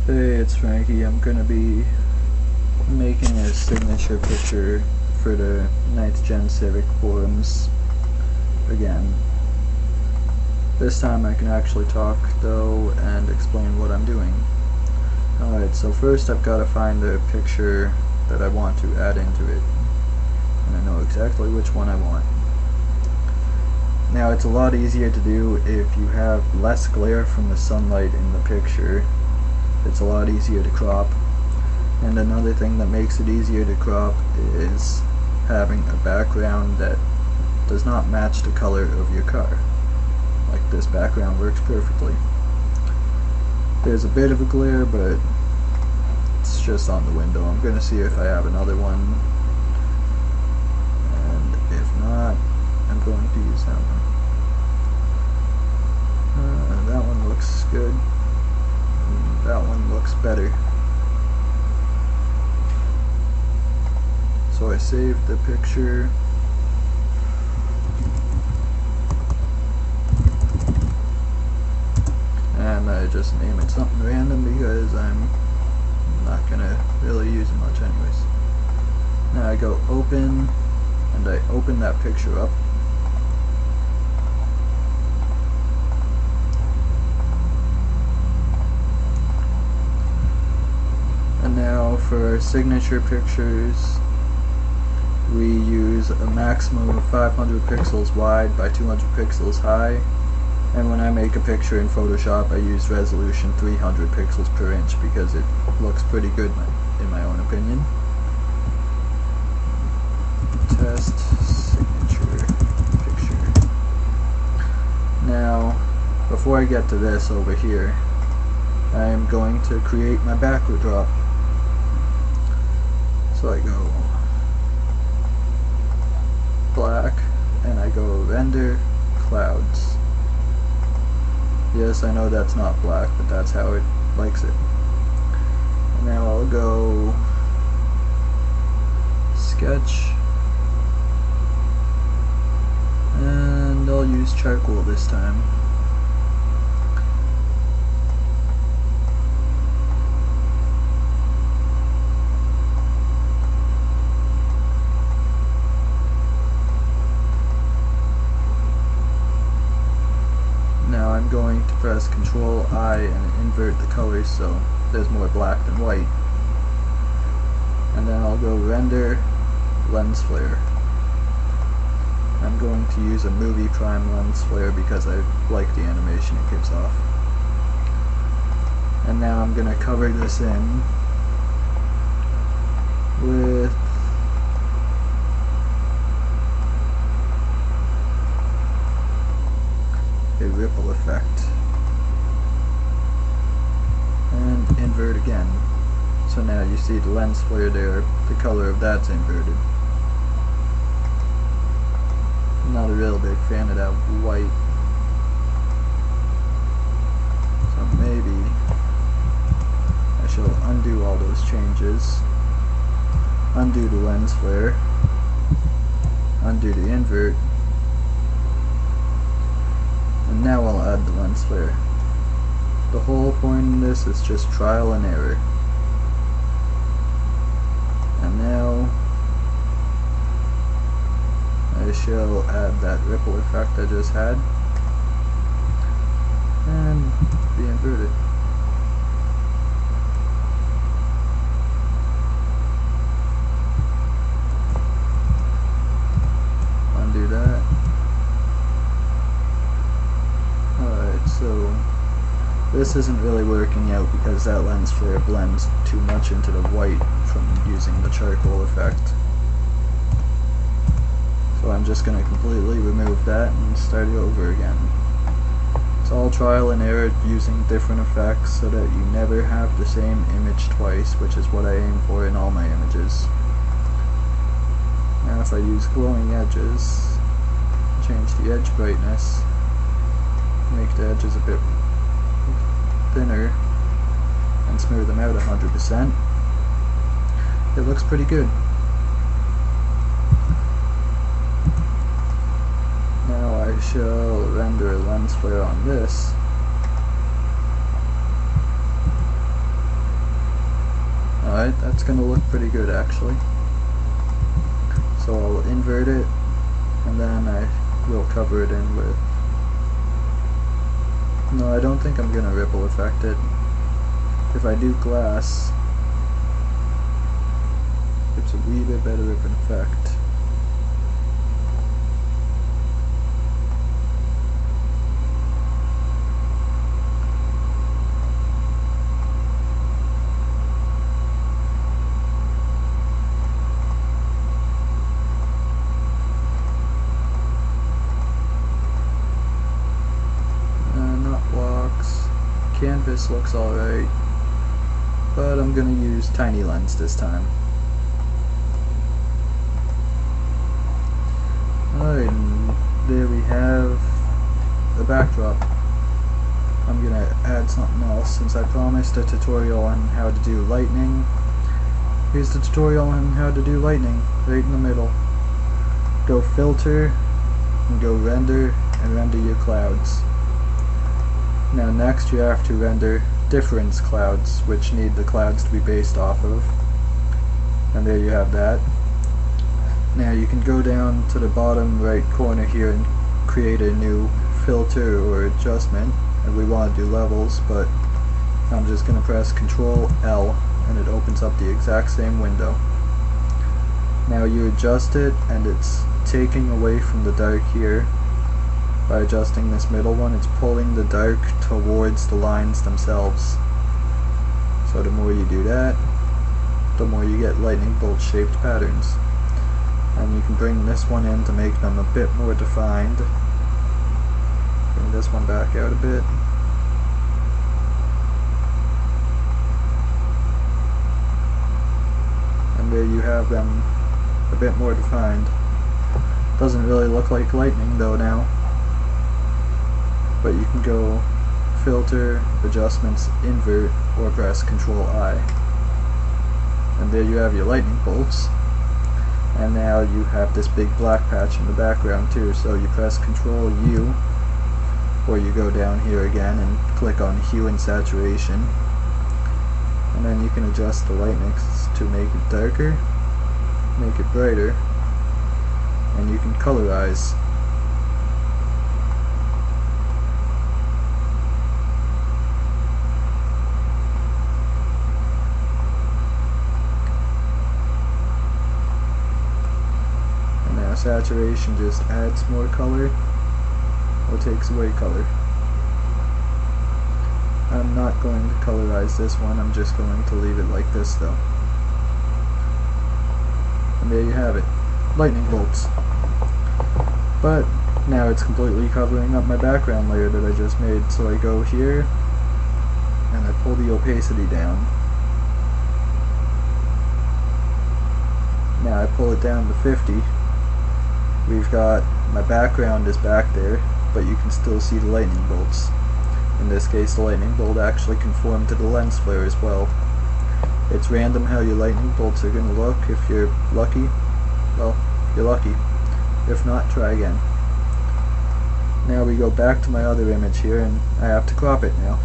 Hey, it's Frankie. I'm gonna be making a signature picture for the 9th Gen Civic forums again. This time I can actually talk though and explain what I'm doing. Alright, so first I've got to find the picture that I want to add into it. And I know exactly which one I want. Now it's a lot easier to do if you have less glare from the sunlight in the picture. It's a lot easier to crop. And another thing that makes it easier to crop is having a background that does not match the color of your car. Like this background works perfectly. There's a bit of a glare, but it's just on the window. I'm going to see if I have another one. And if not, I'm going to use that one. That one looks good. That one looks better. So I saved the picture. And I just name it something random because I'm not gonna really use it much anyways. Now I go open, and I open that picture up. And now for our signature pictures, we use a maximum of 500 pixels wide by 200 pixels high. And when I make a picture in Photoshop, I use resolution 300 pixels per inch because it looks pretty good in my own opinion. Test signature picture. Now, before I get to this over here, I am going to create my backdrop. So I go black, and I go render clouds. Yes, I know that's not black, but that's how it likes it. And now I'll go sketch, and I'll use charcoal this time. Now I'm going to press Control I and invert the colors so there's more black than white. And then I'll go render lens flare. I'm going to use a movie prime lens flare because I like the animation it gives off. And now I'm going to cover this in with a ripple effect, and invert again. So now you see the lens flare there, the color of that's inverted. I'm not a real big fan of that white, so maybe I shall undo all those changes, undo the lens flare, undo the invert, and now I'll add the lens flare. The whole point in this is just trial and error. And now I shall add that ripple effect I just had and be inverted. Undo that. So this isn't really working out because that lens flare blends too much into the white from using the charcoal effect. So I'm just going to completely remove that and start it over again. It's all trial and error using different effects so that you never have the same image twice, which is what I aim for in all my images. Now if I use glowing edges, change the edge brightness, make the edges a bit thinner, and smooth them out 100%. It looks pretty good. Now I shall render a lens flare on this, it's going to look pretty good actually. So I'll invert it, and then I will cover it in with... No, I don't think I'm going to ripple effect it. If I do glass, it's a wee bit better of an effect. Canvas looks alright, but I'm gonna use tiny lens this time. Alright, and there we have the backdrop. I'm gonna add something else since I promised a tutorial on how to do lightning. Here's the tutorial on how to do lightning, right in the middle. Go filter, and go render, and render your clouds. Now next you have to render difference clouds, which need the clouds to be based off of. And there you have that. Now you can go down to the bottom right corner here and create a new filter or adjustment. And we want to do levels, but I'm just going to press Ctrl L and it opens up the exact same window. Now you adjust it and it's taking away from the dark here. By adjusting this middle one, it's pulling the dark towards the lines themselves. So the more you do that, the more you get lightning bolt shaped patterns. And you can bring this one in to make them a bit more defined. Bring this one back out a bit. And there you have them a bit more defined. Doesn't really look like lightning though now. But you can go filter, adjustments, invert, or press Ctrl I. And there you have your lightning bolts. And now you have this big black patch in the background too, so you press Ctrl U, or you go down here again and click on Hue and Saturation. And then you can adjust the lightness to make it darker, make it brighter, and you can colorize. Saturation just adds more color or takes away color. I'm not going to colorize this one, I'm just going to leave it like this though. And there you have it, lightning bolts. But now it's completely covering up my background layer that I just made, so I go here and I pull the opacity down. Now I pull it down to 50. We've got, my background is back there, but you can still see the lightning bolts. In this case, the lightning bolt actually conformed to the lens flare as well. It's random how your lightning bolts are going to look. If you're lucky, well, you're lucky. If not, try again. Now we go back to my other image here, and I have to crop it now.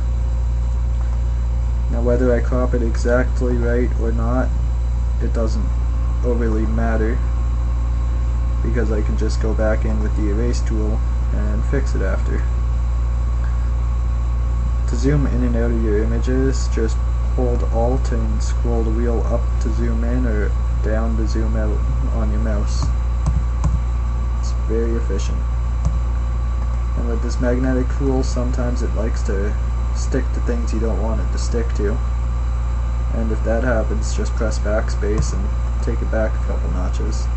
Now whether I crop it exactly right or not, it doesn't overly matter, because I can just go back in with the erase tool and fix it after. To zoom in and out of your images, just hold Alt and scroll the wheel up to zoom in or down to zoom out on your mouse. It's very efficient. And with this magnetic tool, sometimes it likes to stick to things you don't want it to stick to. And if that happens, just press backspace and take it back a couple notches.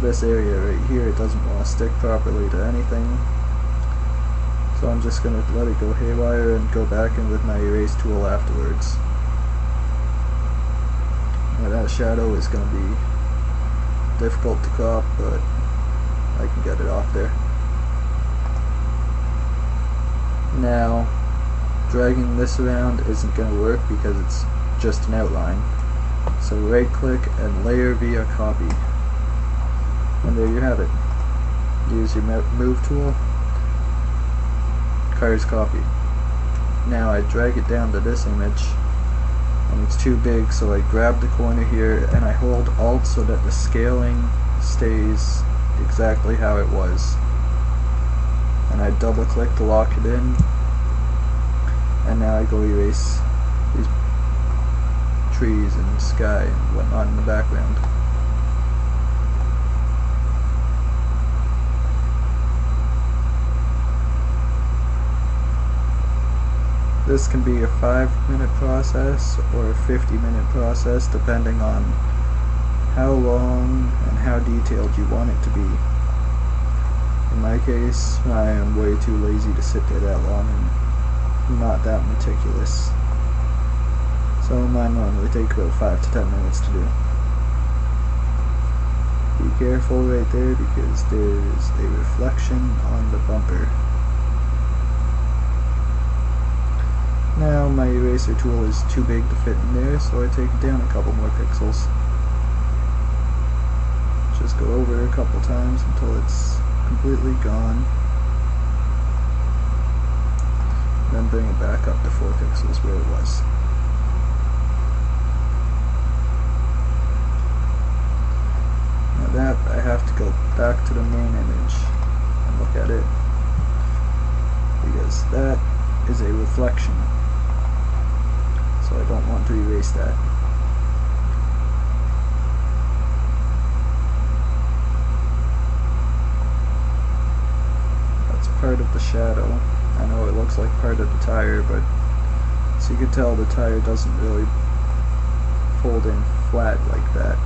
This area right here, it doesn't want to stick properly to anything, so I'm just going to let it go haywire and go back in with my erase tool afterwards. Now that shadow is going to be difficult to crop, but I can get it off there. Now dragging this around isn't going to work because it's just an outline, so right click and layer via copy. And there you have it. Use your move tool, cars copy. Now I drag it down to this image and it's too big, so I grab the corner here and I hold Alt so that the scaling stays exactly how it was, and I double click to lock it in, and now I go erase these trees and sky and whatnot in the background. This can be a 5-minute process or a 50-minute process depending on how long and how detailed you want it to be. In my case, I am way too lazy to sit there that long and not that meticulous. So mine normally take about 5 to 10 minutes to do. Be careful right there because there is a reflection on the bumper. Now my eraser tool is too big to fit in there, so I take it down a couple more pixels. Just go over it a couple times until it's completely gone. Then bring it back up to 4 pixels where it was. Now that I have to go back to the main image and look at it, because that is a reflection. So I don't want to erase that. That's part of the shadow. I know it looks like part of the tire, but as you can tell, the tire doesn't really fold in flat like that.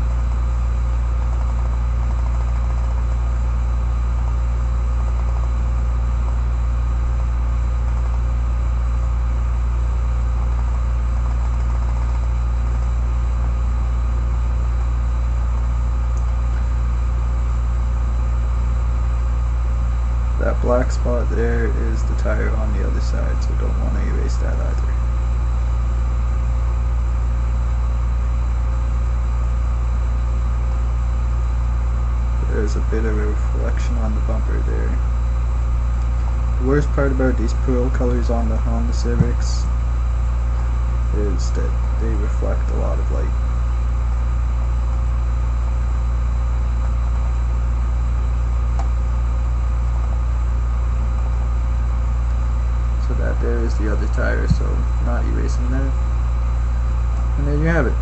That black spot there is the tire on the other side, so don't want to erase that either. There's a bit of a reflection on the bumper there. The worst part about these pearl colors on the Honda Civics is that they reflect a lot of light. That there is the other tire, so not erasing that. And there you have it.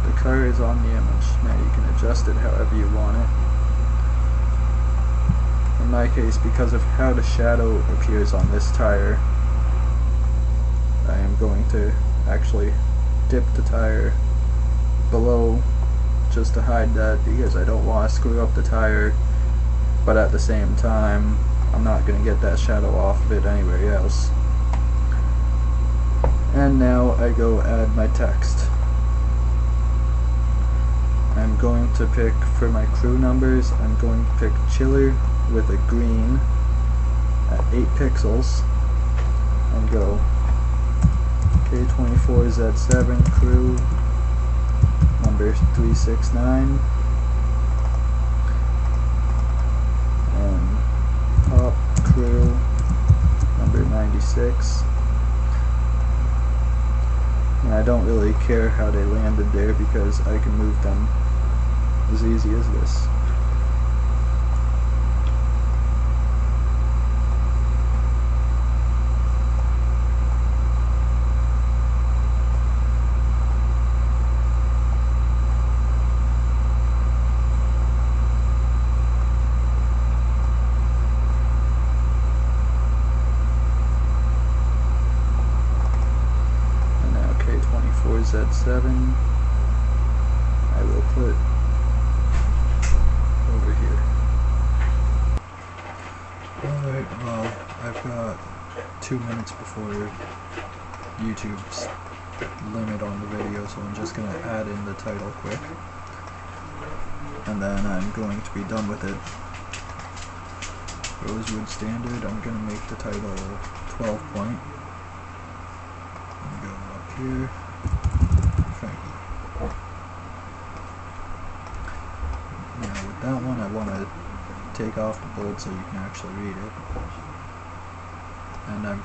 The car is on the image. Now you can adjust it however you want it. In my case, because of how the shadow appears on this tire, I am going to actually dip the tire below just to hide that, because I don't want to screw up the tire, but at the same time I'm not going to get that shadow off of it anywhere else. And now I go add my text. I'm going to pick, for my crew numbers, I'm going to pick chiller with a green at 8 pixels and go K24Z7 crew number 369 and top crew number 96. And I don't really care how they landed there because I can move them as easy as this. Z7 I will put over here. Alright, well, I've got 2 minutes before YouTube's limit on the video, so I'm just going to add in the title quick, and then I'm going to be done with it. Rosewood Standard, I'm going to make the title 12 point. I'm going to go up here. Now with that one I want to take off the bold so you can actually read it, and I'm going